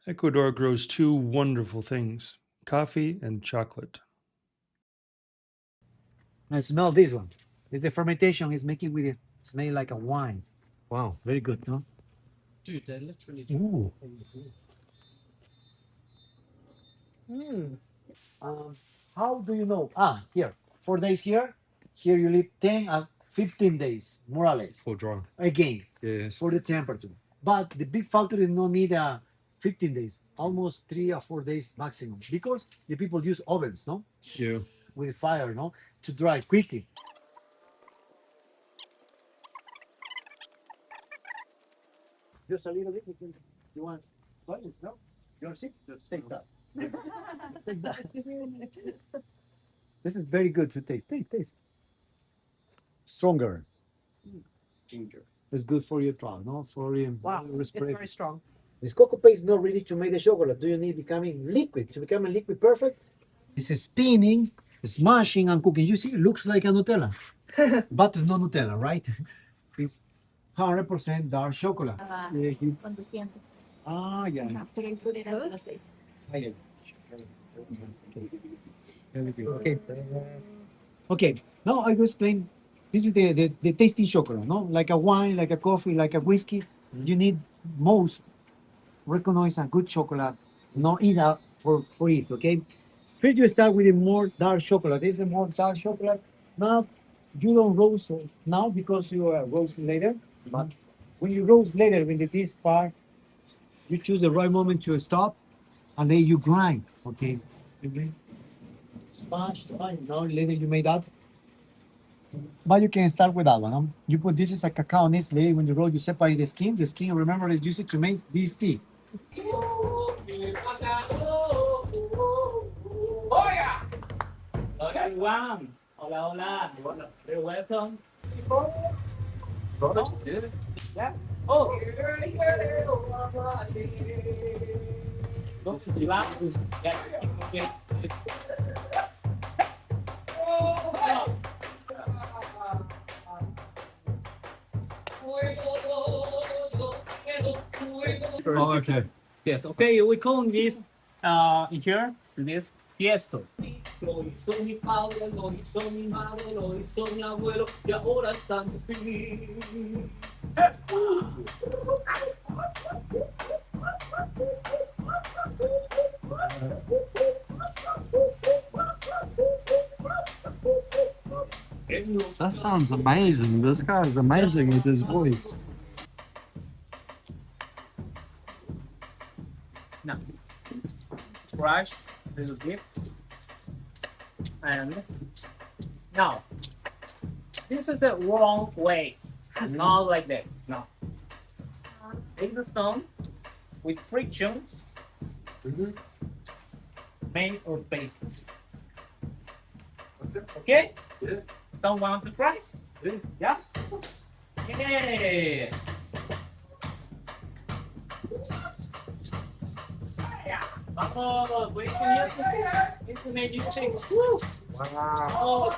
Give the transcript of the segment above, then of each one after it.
Ecuador grows two wonderful things, coffee and chocolate. I smell this one. It's the fermentation is making with it smell like a wine. Wow, very good, no? Dude, they're literally. Ooh. Mm. How do you know? Ah, here. 4 days here. Here you live 10 and 15 days, more or less. For dry. Again, Yes. for the temperature. But the big factory no need 15 days, almost 3 or 4 days maximum, because the people use ovens, no? Yeah. With fire, no? To dry quickly. Just a little bit. You want buttons, no? You're sick? Just take that. Take that. This is very good to taste. Taste. Stronger. Ginger. It's good for your throat, no? For your Wow, it's respiratory. very strong. This cocoa paste is not ready to make the chocolate. Do you need becoming liquid? To become a liquid perfect, it's spinning, smashing, and cooking. You see, it looks like a Nutella, but it's not Nutella, right? It's 100% dark chocolate. Yeah, you. Con 200. Ah, yeah. Pero incluye los 6. Okay. Okay. Now I will explain. This is the tasting chocolate, no? Like a wine, like a coffee, like a whiskey. You need most recognize a good chocolate, not eat up for it, okay? First you start with a more dark chocolate. This is a more dark chocolate. Now you don't roast now because you are roasting later. But when you roast later, when this part, you choose the right moment to stop, and then you grind, okay? You grind. Smash, fine. Now later you made that. But you can start with that one. You put this is a cacao on this later when you roll, you separate the skin. The skin, remember, is used to make this tea. Everyone. Hola. You're welcome. Brothers? Yeah. Yeah. Oh. Lots of people. Yeah. Oh, okay. Yes. Okay. We call this in here this tiesto. Lo hizo mi padre, lo hizo mi madre, lo hizo mi abuelo y ahora están fin. That sounds amazing. This guy is amazing with his voice. Now, brush a little bit, and now this is the wrong way. Not like that. No. Take the stone with friction, make or paste. Okay? Yeah. Don't want to try? Yeah. Yeah? Yeah. Vamos, voy a poner Wow. Oh,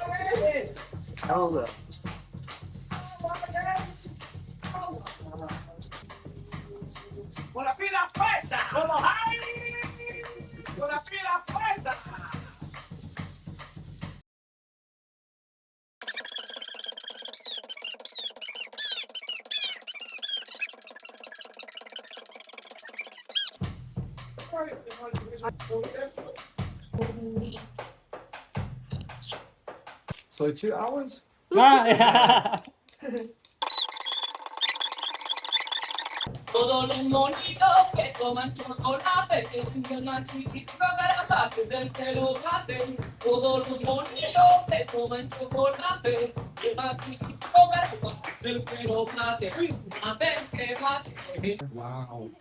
con la pila puesta. Vamos ahí. Con la pila puesta. So 2 hours? Todos los monitos que toman chocolate, que brincan a chiquito garabato del pelo grande. Todos los monitos que toman chocolate, que van chiquito garabato del pelo grande. Mate que mate. Wow.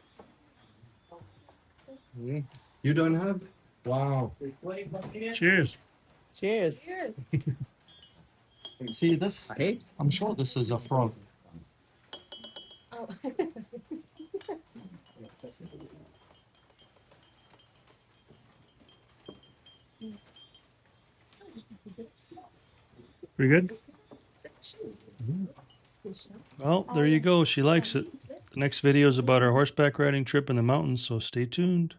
You don't have? Wow. Cheers. Cheers. See this? I'm sure this is a frog. Oh. Pretty good? Well, there you go. She likes it. The Next video is about our horseback riding trip in the mountains, so stay tuned.